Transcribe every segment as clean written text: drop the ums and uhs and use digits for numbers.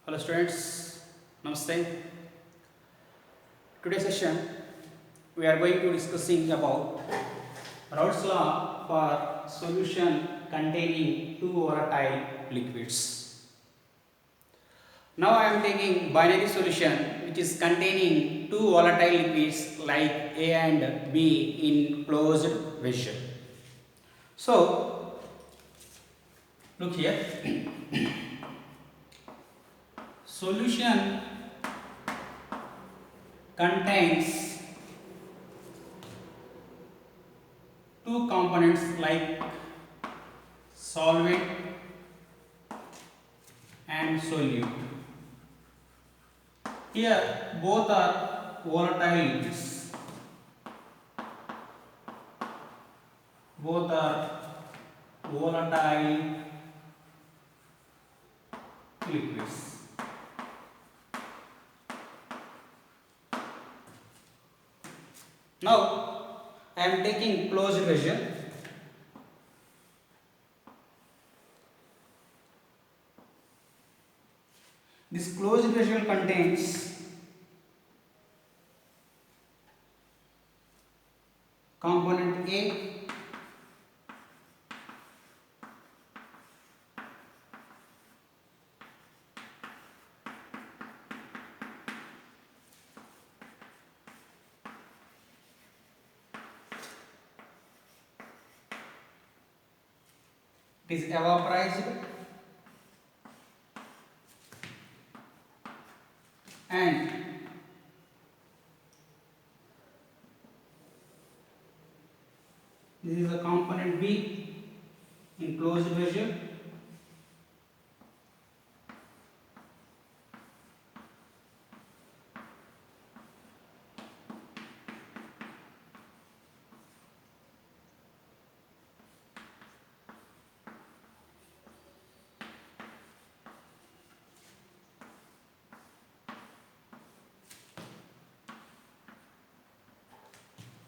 Hello students, Namaste. Today's session we are going to discussing about Raoult's law for solution containing two volatile liquids. Now I am taking binary solution which is containing two volatile liquids like A and B in closed vessel. So look here. Solution contains two components like solvent and solute. Here both are volatile liquids. Both are volatile liquids. Now I am taking closed vessel. This closed vessel contains component A is evaporized and this is the component B in closed vessel.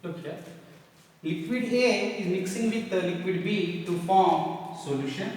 Look here. Liquid A is mixing with the liquid B to form solution.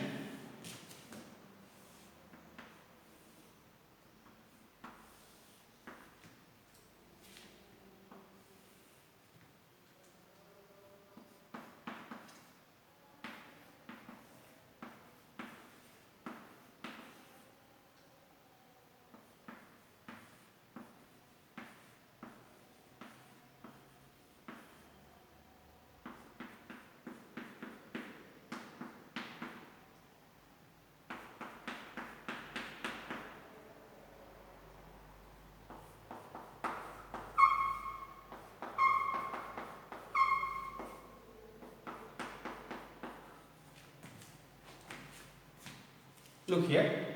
Look here.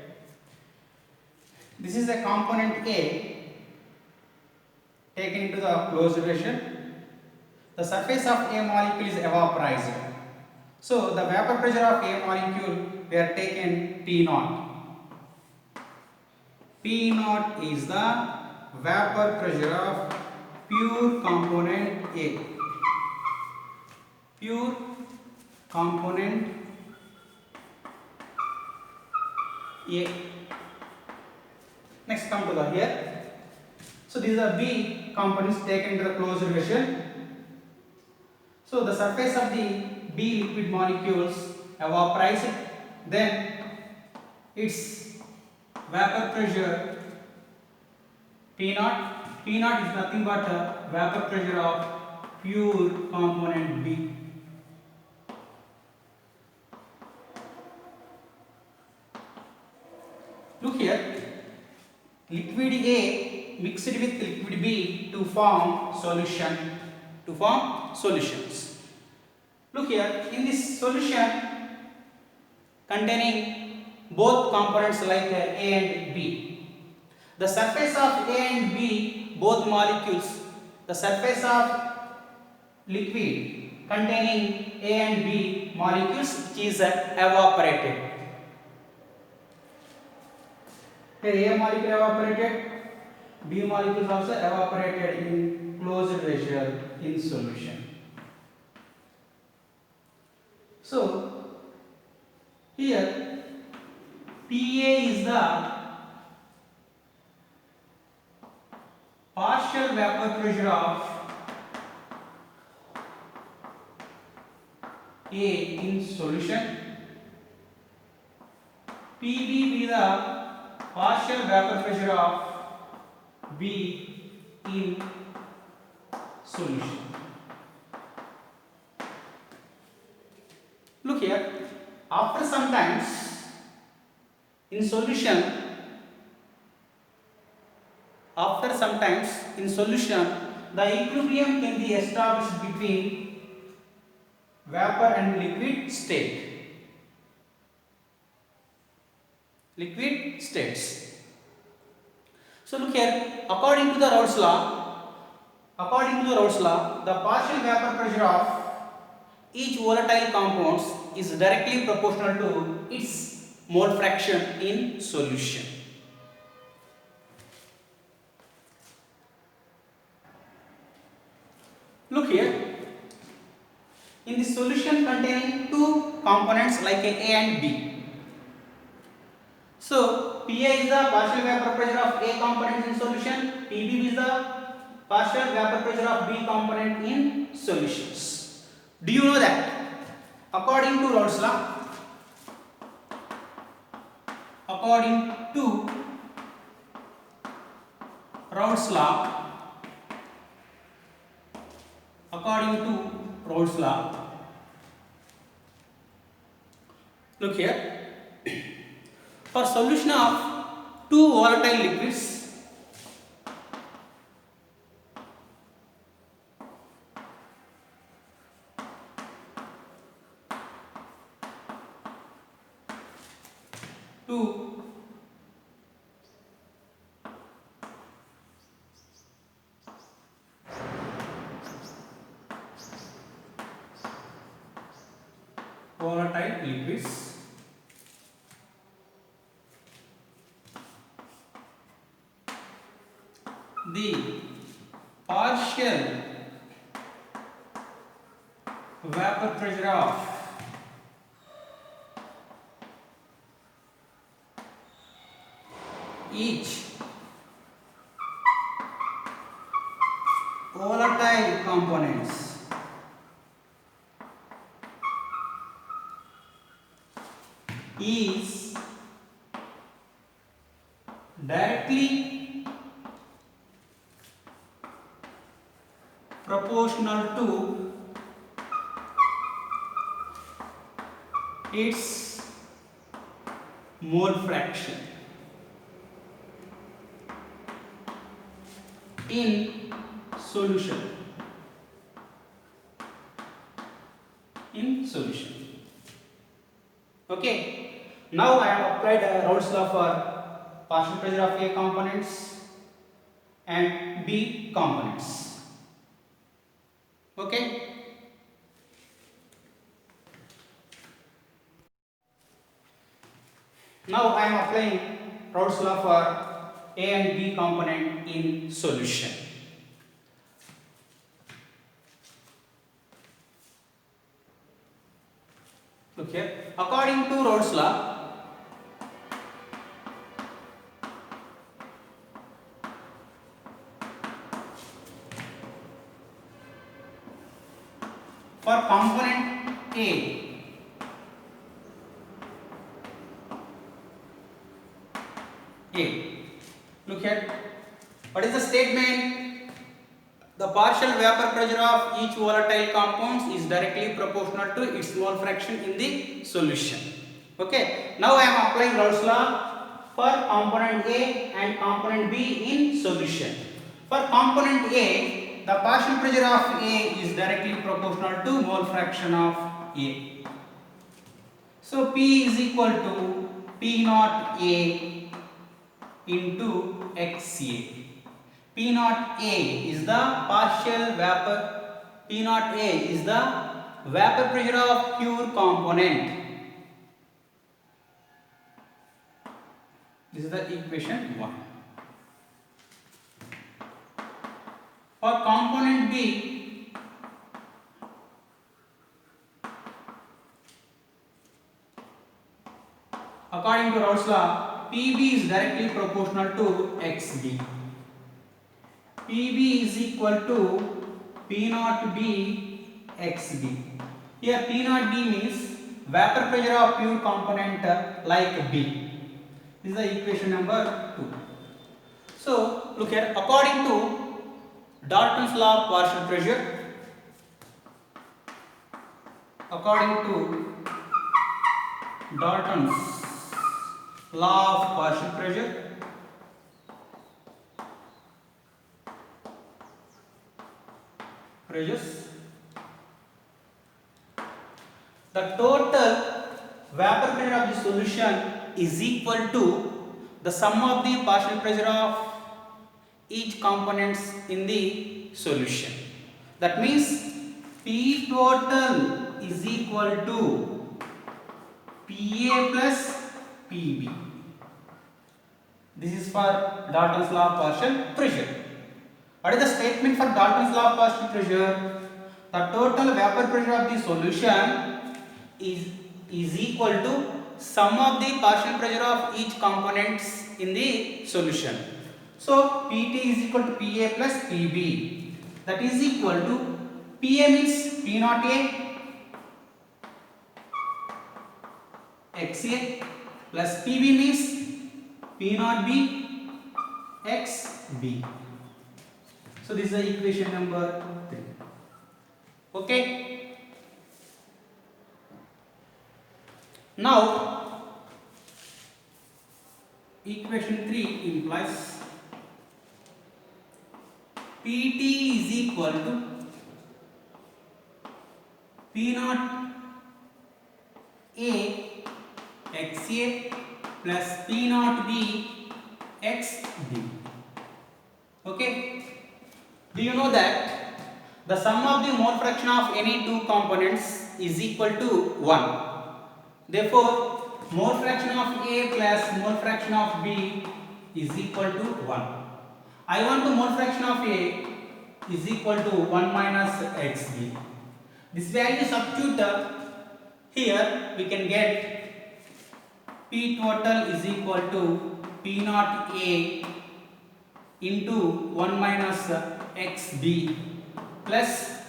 This is the component A taken into the closed vessel. The surface of A molecule is vaporized. So the vapor pressure of A molecule we are taken P naught. P naught is the vapor pressure of pure component A. Pure component A. Next come to the here. So these are B components taken into the closed vessel. So the surface of the B liquid molecules evaporized, then its vapor pressure P naught. P naught is nothing but vapor pressure of pure component B. Look here, liquid A mixed with liquid B to form solution. To form solutions. Look here, in this solution containing both components like A and B. The surface of A and B, both molecules, the surface of liquid containing A and B molecules which is evaporated. Here A molecule evaporated, B molecules also evaporated in closed vessel in solution. So here PA is the partial vapor pressure of A in solution, PB be the partial vapor pressure of B in solution. Look here, after some times in solution, the equilibrium can be established between vapor and liquid states. So look here, according to the Raoult's law, the partial vapor pressure of each volatile compound is directly proportional to its mole fraction in solution. Look here, in the solution containing two components like A and B. So Pa is the partial vapor pressure of A component in solution, Pb is the partial vapor pressure of B component in solutions. Do you know that according to Raoult's law, look here, for solution of two volatile liquids, volatile liquids, the partial vapor pressure of each volatile components is directly proportional to its mole fraction in solution. Okay. Now I have applied Raoult's law for partial pressure of A components and B components. Okay. Now I am applying Raoult's law for A and B component in solution. Look here, according to Raoult's law, for component A, look here, what is the statement? The partial vapor pressure of each volatile compound is directly proportional to its mole fraction in the solution. Okay, now I am applying Raoult's law for component A and component B in solution. For component A, the partial pressure of A is directly proportional to mole fraction of A. So P is equal to P naught A into XA. P naught A is the partial vapor, P naught A is the vapor pressure of pure component. This is the equation 1. For component B, according to Raoult's law, PB is directly proportional to XB. PB is equal to P naught B XB. Here P naught B means vapor pressure of pure component like B. This is the equation number 2. So look here, according to Dalton's law of partial pressure, according to Dalton's law of partial pressure, the total vapor pressure of the solution is equal to the sum of the partial pressure of each components in the solution. That means P total is equal to PA plus PB. This is for Dalton's law of partial pressure. What is the statement for Dalton's law of partial pressure? The total vapor pressure of the solution is equal to sum of the partial pressure of each components in the solution. So PT is equal to PA plus PB. That is equal to PA means P naught A XA plus PB means P naught B XB. So this is the equation number 3. Okay. Now equation 3 implies PT is equal to P naught A XA plus P naught B XB. Okay. Do you know that the sum of the mole fraction of any two components is equal to 1? Therefore, mole fraction of A plus mole fraction of B is equal to 1. I want the mole fraction of A is equal to 1 minus XB. This value substitute here, we can get P total is equal to P naught A into 1 minus XB plus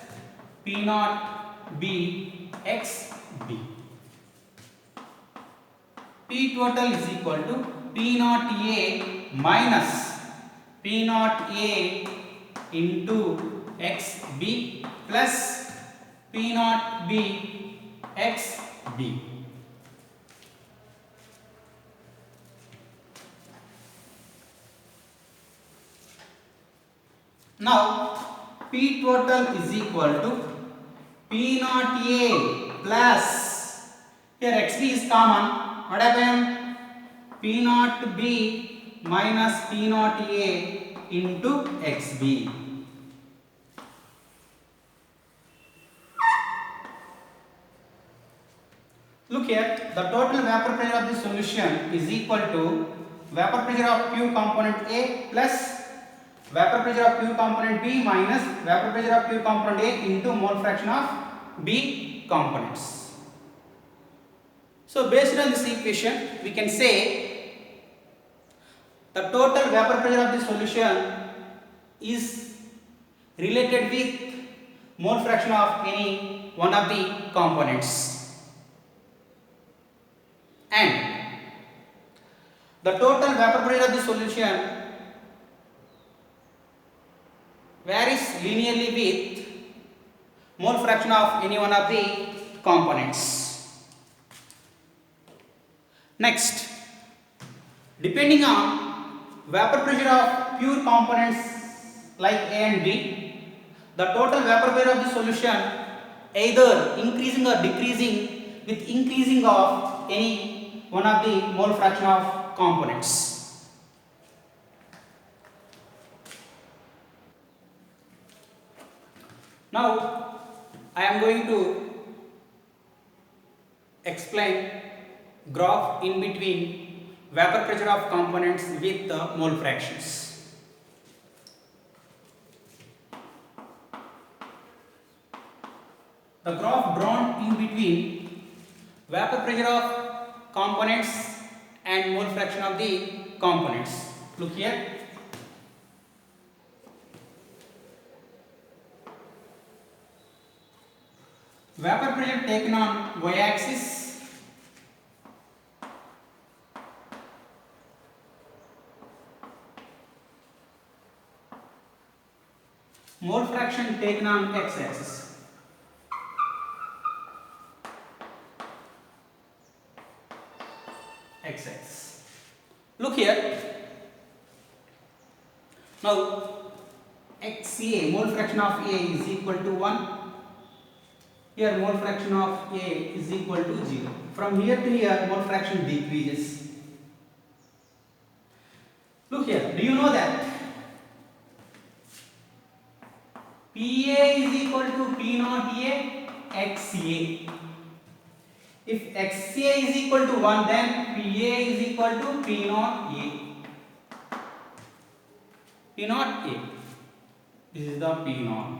P naught B XB. P total is equal to P naught A minus P naught A into XB plus P naught B XB. Now P total is equal to P naught A plus, here XB is common, what happened? P naught B minus P naught A into XB. Look here, the total vapor pressure of the solution is equal to vapor pressure of pure component A plus vapor pressure of pure component B minus vapor pressure of pure component A into mole fraction of B components. So based on this equation, we can say the total vapor pressure of the solution is related with mole fraction of any one of the components. And the total vapor pressure of the solution varies linearly with mole fraction of any one of the components. Next, depending on vapor pressure of pure components like A and B, the total vapor pressure of the solution either increasing or decreasing with increasing of any one of the mole fraction of components. Now I am going to explain graph in between vapor pressure of components with the mole fractions. The graph drawn in between vapor pressure of components and mole fraction of the components. Look here. taken on y-axis, mole fraction taken on x-axis. X-axis. Look here. Now XA, mole fraction of A is equal to 1. Here mole fraction of A is equal to 0. From here to here mole fraction decreases. Look here, do you know that PA is equal to P naught A XA? If XA is equal to 1, then PA is equal to P naught A. P naught A. This is the P naught.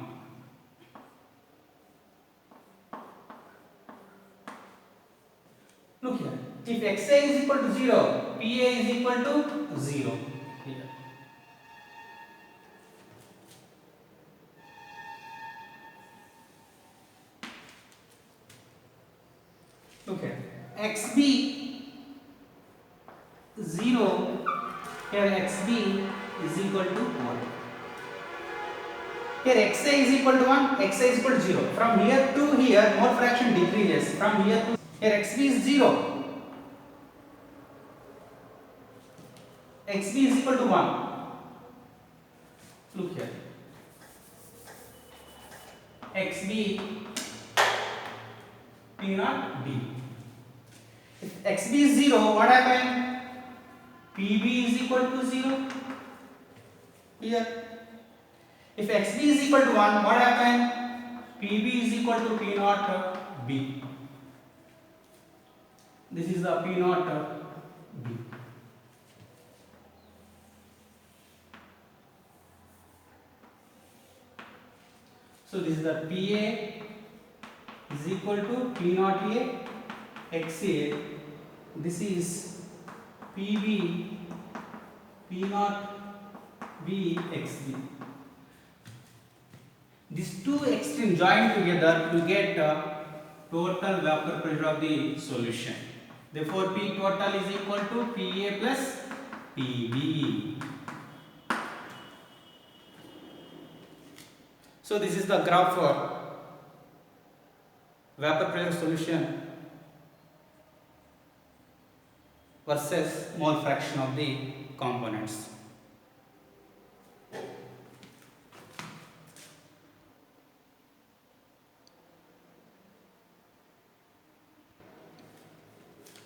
Look here. If XA is equal to 0, PA is equal to 0. Here. Look here. XB 0. Here XB is equal to 1. Here XA is equal to 1, XA is equal to 0. From here to here, mole fraction decreases. From here to here, XB is 0. XB is equal to 1. Look here. XB P naught B. If XB is 0, what happened? PB is equal to 0. Here. If XB is equal to 1, what happened? PB is equal to P naught B. This is the P naught B. So this is the PA is equal to P naught A XA. This is PB P naught B XB. These two extremes join together to get total vapor pressure of the solution. Therefore, P total is equal to PA plus PB. So this is the graph for vapor pressure solution versus mole fraction of the components.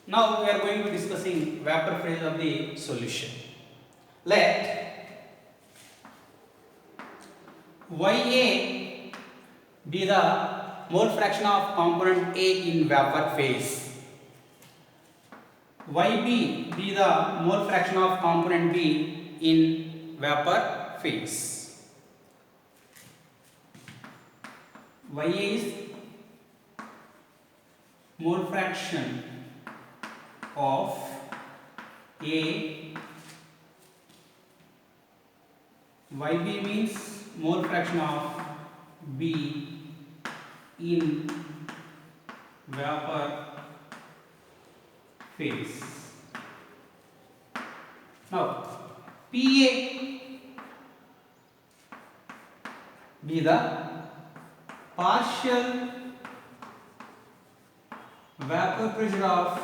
Now we are going to be discussing vapor phase of the solution. Let Ya be the mole fraction of component A in vapor phase. Yb be the mole fraction of component B in vapor phase. Ya is mole fraction of A. Yb means mole fraction of B in vapor phase. Now Pa be the partial vapor pressure of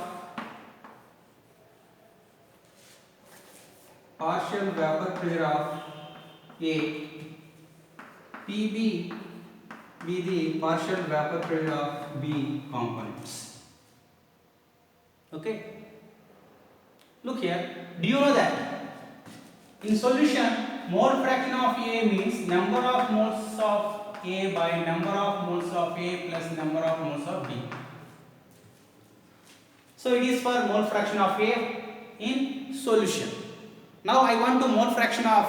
A. Pb be the partial vapor pressure of B components. Okay. Look here. Do you know that in solution mole fraction of A means number of moles of A by number of moles of A plus number of moles of B. So it is for mole fraction of A in solution. Now I want to mole fraction of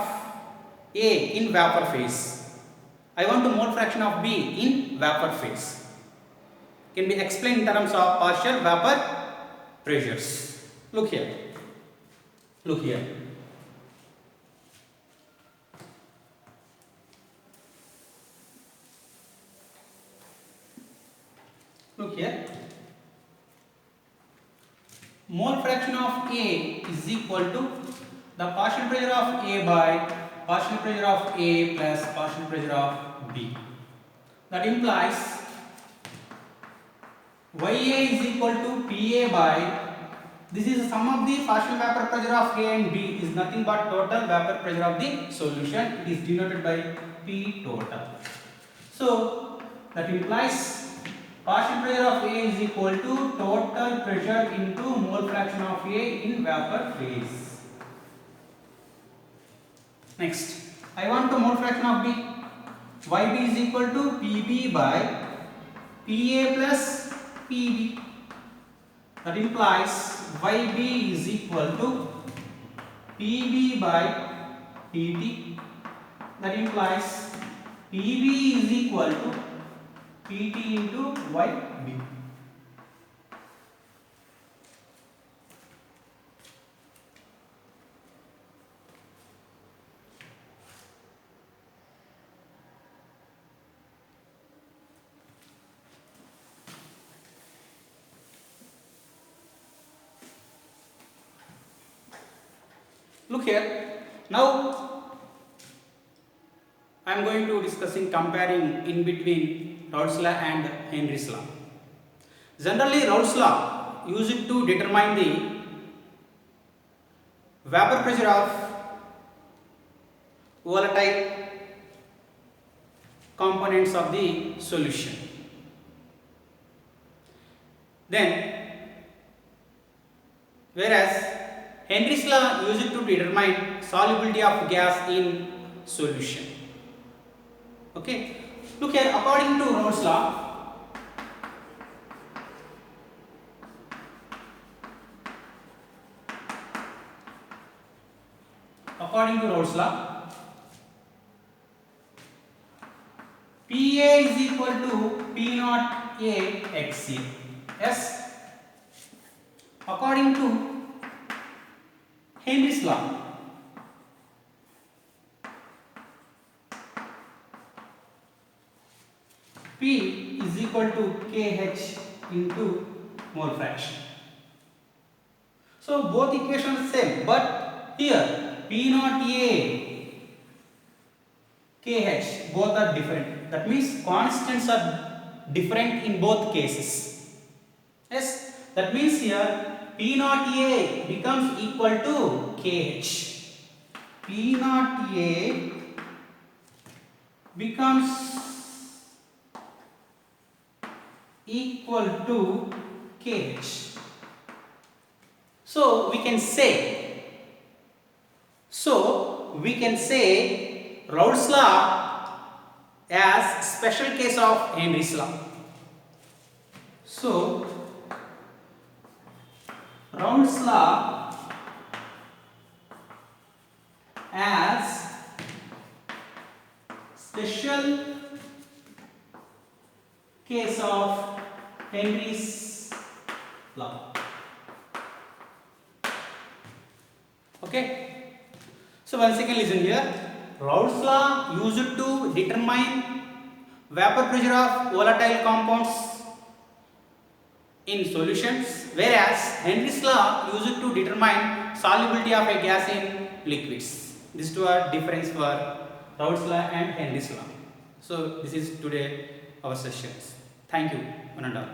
A in vapor phase. I want to mole fraction of B in vapor phase. Can be explained in terms of partial vapor pressures. Look here. Look here. Look here. Mole fraction of A is equal to the partial pressure of A by partial pressure of A plus partial pressure of B. That implies Ya is equal to Pa by, this is the sum of the partial vapor pressure of A and B is nothing but total vapor pressure of the solution. It is denoted by P total. So that implies partial pressure of A is equal to total pressure into mole fraction of A in vapor phase. Next, I want the mole fraction of B. Yb is equal to Pb by Pa plus Pb. That implies Yb is equal to Pb by Pt. That implies Pb is equal to Pt into Yb. Look here. Now I am going to discussing comparing in between Raoult's law and Henry's law. Generally, Raoult's law used to determine the vapor pressure of volatile components of the solution. Then, whereas Henry's law used to determine solubility of gas in solution. Okay, look here. According to Raoult's law, Pa is equal to P naught A XA. Yes. According to Henry's law, P is equal to KH into mole fraction. So both equations same, but here P naught A, KH both are different. That means constants are different in both cases. Yes, that means here P naught A becomes equal to KH. P naught A becomes equal to KH. So we can say Raoult's law as special case of Henry's law. So Raoult's law as special case of Henry's law. Okay. So once again listen here. Raoult's law used to determine vapor pressure of volatile compounds in solutions, whereas Henry's law used to determine solubility of a gas in liquids. These two are difference for Raoult's law and Henry's law. So this is today our sessions. Thank you, one and all.